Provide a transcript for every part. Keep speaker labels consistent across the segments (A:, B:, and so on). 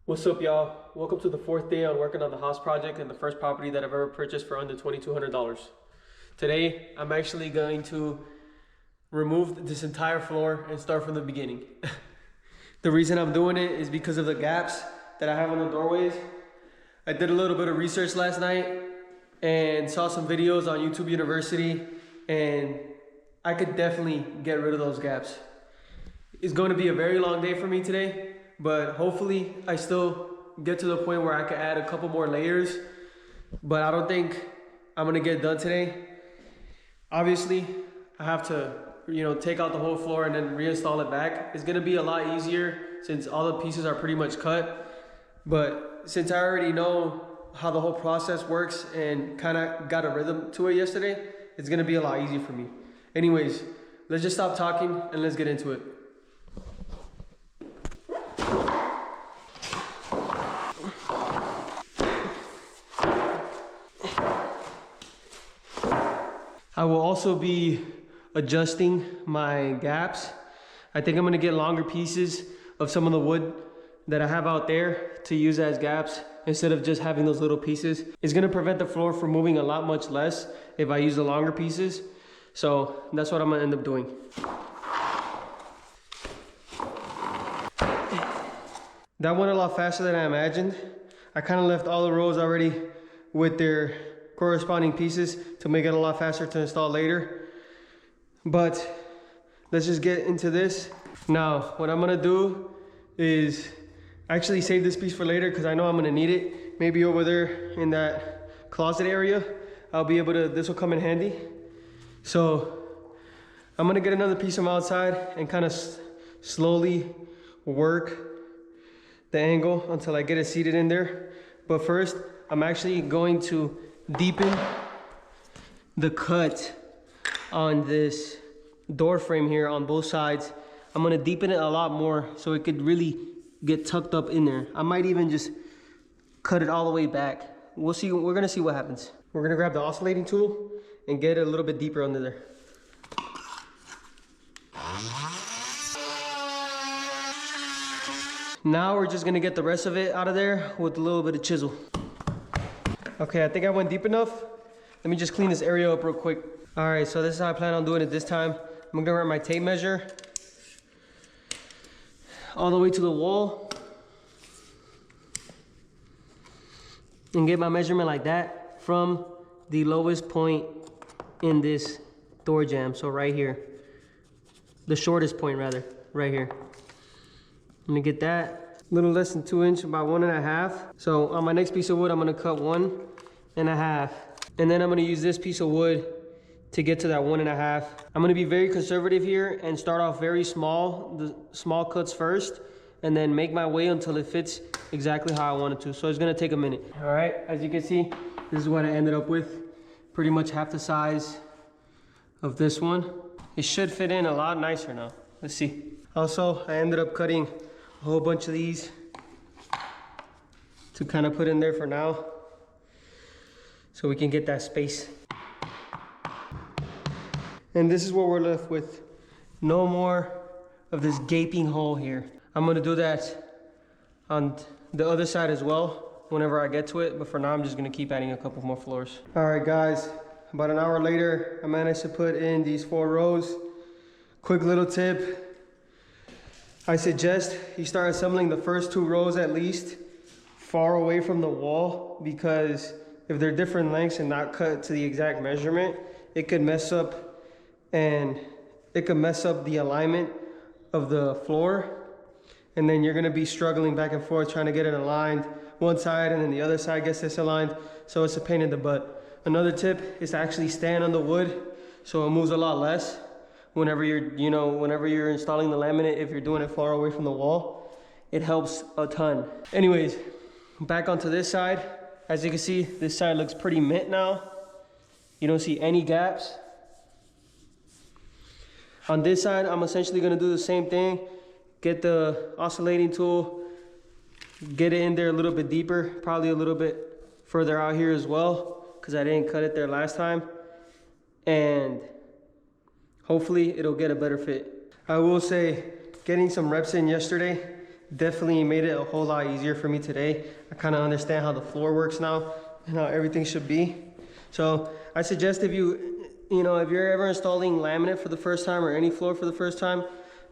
A: What's up, y'all? Welcome to the fourth day on working on the house project and the first property that I've ever purchased for under $2,200. Today, I'm actually going to remove this entire floor and start from the beginning. The reason I'm doing it is because of the gaps that I have on the doorways. I did a little bit of research last night and saw some videos on YouTube University, and I could definitely get rid of those gaps. It's going to be a very long day for me today, but hopefully I still get to the point where I can add a couple more layers, but I don't think I'm gonna get done today. Obviously, I have to, take out the whole floor and then reinstall it back. It's gonna be a lot easier since all the pieces are pretty much cut, but since I already know how the whole process works and kind of got a rhythm to it yesterday, it's gonna be a lot easier for me. Anyways, let's just stop talking and let's get into it. I will also be adjusting my gaps. I think I'm gonna get longer pieces of some of the wood that I have out there to use as gaps instead of just having those little pieces. It's gonna prevent the floor from moving a lot much less if I use the longer pieces. So that's what I'm gonna end up doing. That went a lot faster than I imagined. I kind of left all the rows already with their corresponding pieces to make it a lot faster to install later. But let's just get into this. Now, what I'm gonna do is actually save this piece for later because I know I'm gonna need it. Maybe over there in that closet area, I'll be able to, this will come in handy. So I'm gonna get another piece from outside and kind of slowly work the angle until I get it seated in there. But first, I'm actually going to deepen the cut on this door frame here on both sides. I'm gonna deepen it a lot more so it could really get tucked up in there. I might even just cut it all the way back. We'll see, we're gonna see what happens. We're gonna grab the oscillating tool and get it a little bit deeper under there. Now we're just gonna get the rest of it out of there with a little bit of chisel. Okay, I think I went deep enough. Let me just clean this area up real quick. All right, so this is how I plan on doing it this time. I'm gonna grab my tape measure all the way to the wall and get my measurement like that from the lowest point in this door jamb. So right here, the shortest point rather, right here. Let me get that. A little less than 2 inches, about 1.5. So on my next piece of wood, I'm gonna cut 1.5. And then I'm gonna use this piece of wood to get to that 1.5. I'm gonna be very conservative here and start off very small, the small cuts first, and then make my way until it fits exactly how I want it to. So it's gonna take a minute. All right, as you can see, this is what I ended up with. Pretty much half the size of this one. It should fit in a lot nicer now. Let's see. Also, I ended up cutting a whole bunch of these to kind of put in there for now so we can get that space. And this is what we're left with. No more of this gaping hole here. I'm gonna do that on the other side as well whenever I get to it, but for now I'm just gonna keep adding a couple more floors. All right guys, about an hour later, I managed to put in these 4 rows. Quick little tip. I suggest you start assembling the first 2 rows at least far away from the wall, because if they're different lengths and not cut to the exact measurement, it could mess up the alignment of the floor, and then you're gonna be struggling back and forth trying to get it aligned one side and then the other side gets disaligned, so it's a pain in the butt. Another tip is to actually stand on the wood so it moves a lot less. Whenever you're installing the laminate, if you're doing it far away from the wall, it helps a ton. Anyways, back onto this side. As you can see, this side looks pretty mint now. You don't see any gaps. On this side, I'm essentially gonna do the same thing. Get the oscillating tool, get it in there a little bit deeper, probably a little bit further out here as well, because I didn't cut it there last time. And hopefully it'll get a better fit. I will say, getting some reps in yesterday definitely made it a whole lot easier for me today. I kind of understand how the floor works now and how everything should be. So I suggest if if you're ever installing laminate for the first time or any floor for the first time,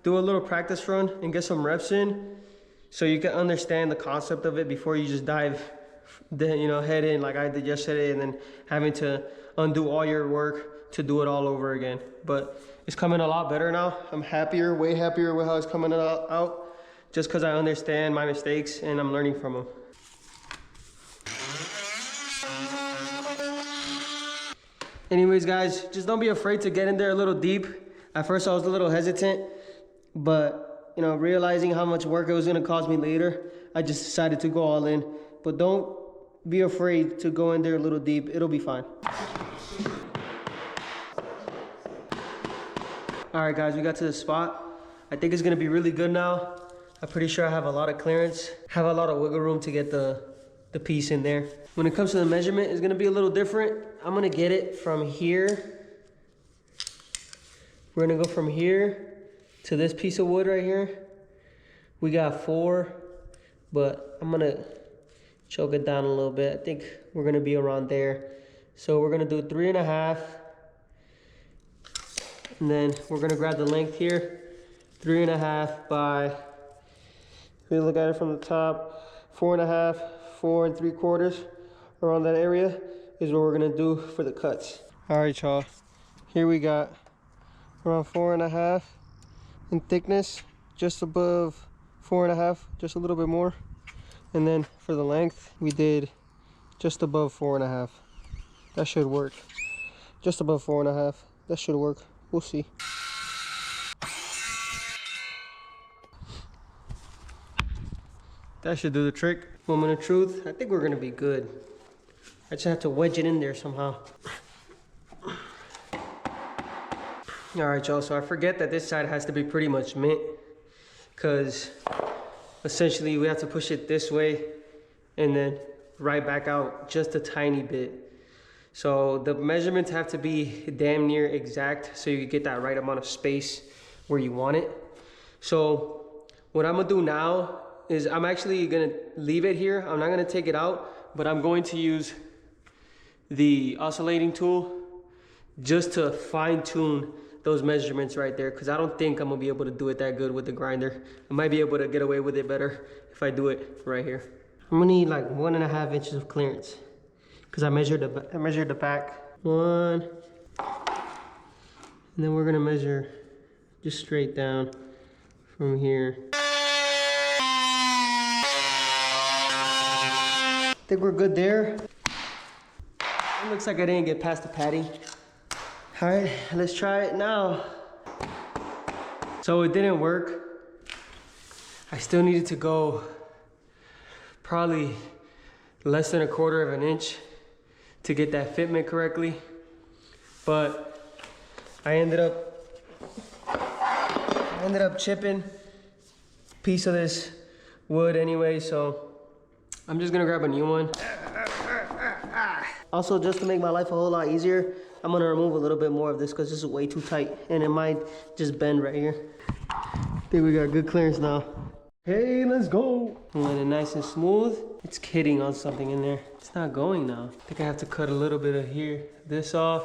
A: do a little practice run and get some reps in so you can understand the concept of it before you just dive head in like I did yesterday and then having to undo all your work to do it all over again. But it's coming a lot better now. I'm happier, way happier with how it's coming out just because I understand my mistakes and I'm learning from them. Anyways, guys, just don't be afraid to get in there a little deep. At first, I was a little hesitant, but realizing how much work it was gonna cost me later, I just decided to go all in. But don't be afraid to go in there a little deep. It'll be fine. All right, guys, we got to the spot. I think it's gonna be really good now. I'm pretty sure I have a lot of clearance, have a lot of wiggle room to get the piece in there. When it comes to the measurement, it's gonna be a little different. I'm gonna get it from here. We're gonna go from here to this piece of wood right here. We got 4, but I'm gonna choke it down a little bit. I think we're gonna be around there. So we're gonna do 3.5. And then we're gonna grab the length here. 3.5 by, if we look at it from the top, 4.5, 4 3/4, around that area is what we're gonna do for the cuts. All right, y'all, here we got around 4.5 in thickness, just above 4.5, just a little bit more. And then for the length, we did just above 4.5. That should work. Just above 4.5, that should work. We'll see. That should do the trick. Moment of truth, I think we're gonna be good. I just have to wedge it in there somehow. All right, y'all, so I forget that this side has to be pretty much mint, because essentially we have to push it this way and then right back out just a tiny bit. So the measurements have to be damn near exact so you can get that right amount of space where you want it. So what I'm gonna do now is I'm actually gonna leave it here. I'm not gonna take it out, but I'm going to use the oscillating tool just to fine tune those measurements right there, because I don't think I'm gonna be able to do it that good with the grinder. I might be able to get away with it better if I do it right here. I'm gonna need like 1.5 inches of clearance, because I measured the back. 1, and then we're gonna measure just straight down from here. I think we're good there. It looks like I didn't get past the padding. All right, let's try it now. So it didn't work. I still needed to go probably less than 1/4 of an inch to get that fitment correctly. But I ended up chipping a piece of this wood anyway, so I'm just gonna grab a new one. Also, just to make my life a whole lot easier, I'm gonna remove a little bit more of this because this is way too tight and it might just bend right here. I think we got good clearance now. Hey, let's go. When it's nice and smooth, it's hitting on something in there. It's not going now. I think I have to cut a little bit of this off,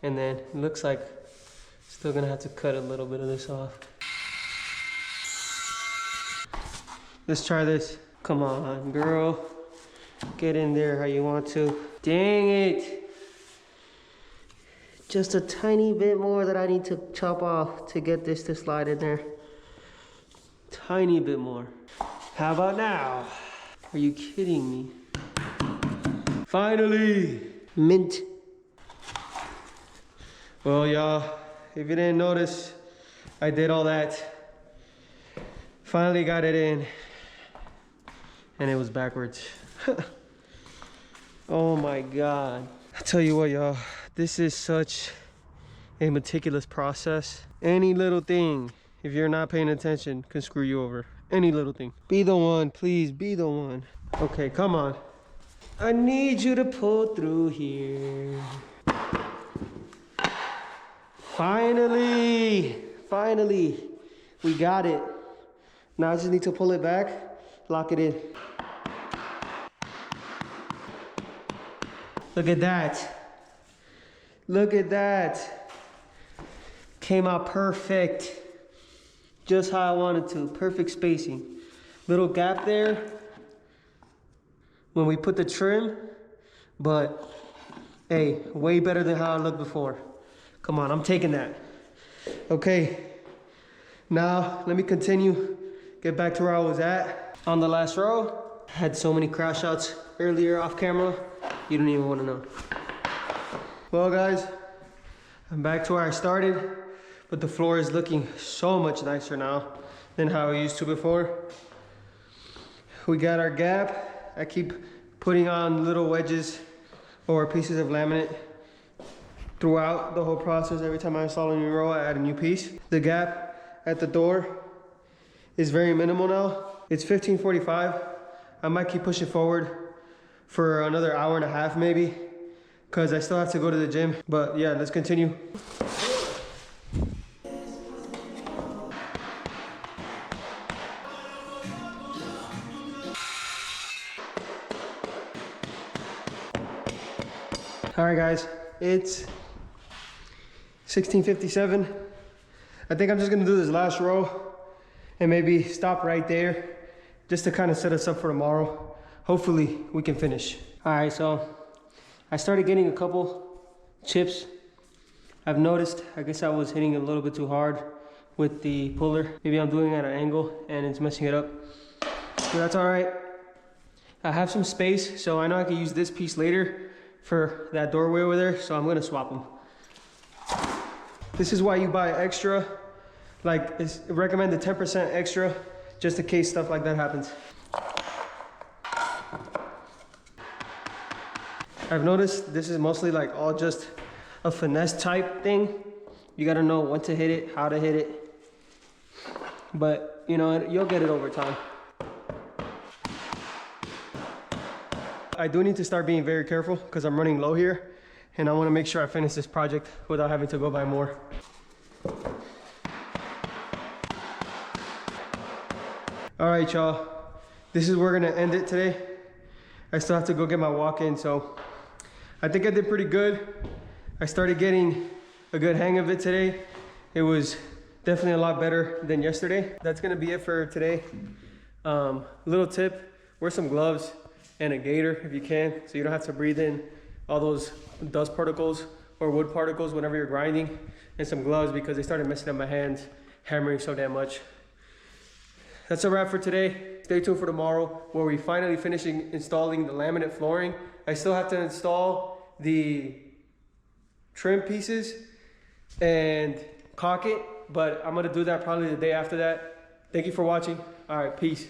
A: and then it looks like still gonna have to cut a little bit of this off. Let's try this. Come on, girl. Get in there how you want to. Dang it. Just a tiny bit more that I need to chop off to get this to slide in there. Tiny bit more. How about now? Are you kidding me? Finally! Mint. Well, y'all, if you didn't notice, I did all that. Finally got it in. And it was backwards. Oh my God. I tell you what, y'all, this is such a meticulous process. Any little thing, if you're not paying attention, can screw you over. Any little thing. Be the one, please, be the one. Okay, come on. I need you to pull through here. Finally, we got it. Now I just need to pull it back, lock it in. Look at that. Look at that. Came out perfect. Just how I wanted to. Perfect spacing. Little gap there when we put the trim, but hey, way better than how it looked before. Come on, I'm taking that. Okay, now let me continue, get back to where I was at. On the last row, had so many crash outs earlier off camera, you don't even want to know. Well guys, I'm back to where I started, but the floor is looking so much nicer now than how it used to before. We got our gap. I keep putting on little wedges or pieces of laminate throughout the whole process. Every time I install a new row, I add a new piece. The gap at the door is very minimal now. It's 15:45. I might keep pushing forward for another hour and a half maybe, because I still have to go to the gym. But yeah, let's continue. All right guys, it's 16:57. I think I'm just gonna do this last row and maybe stop right there just to kind of set us up for tomorrow. Hopefully we can finish. All right, so I started getting a couple chips. I've noticed, I guess I was hitting a little bit too hard with the puller. Maybe I'm doing it at an angle and it's messing it up. But that's all right. I have some space, so I know I can use this piece later for that doorway over there, so I'm gonna swap them. This is why you buy extra, like it's recommended 10% extra, just in case stuff like that happens. I've noticed this is mostly like all just a finesse type thing. You gotta know when to hit it, how to hit it, but you know, you'll get it over time. I do need to start being very careful because I'm running low here and I want to make sure I finish this project without having to go buy more. All right, y'all, this is where we're gonna end it today. I still have to go get my walk in, so I think I did pretty good. I started getting a good hang of it today. It was definitely a lot better than yesterday. That's gonna be it for today. Little tip, wear some gloves and a gaiter if you can, so you don't have to breathe in all those dust particles or wood particles whenever you're grinding, and some gloves because they started messing up my hands hammering so damn much. That's a wrap for today. Stay tuned for tomorrow where we finally finishing installing the laminate flooring. I still have to install the trim pieces and caulk it, but I'm gonna do that probably the day after that. Thank you for watching. All right, peace.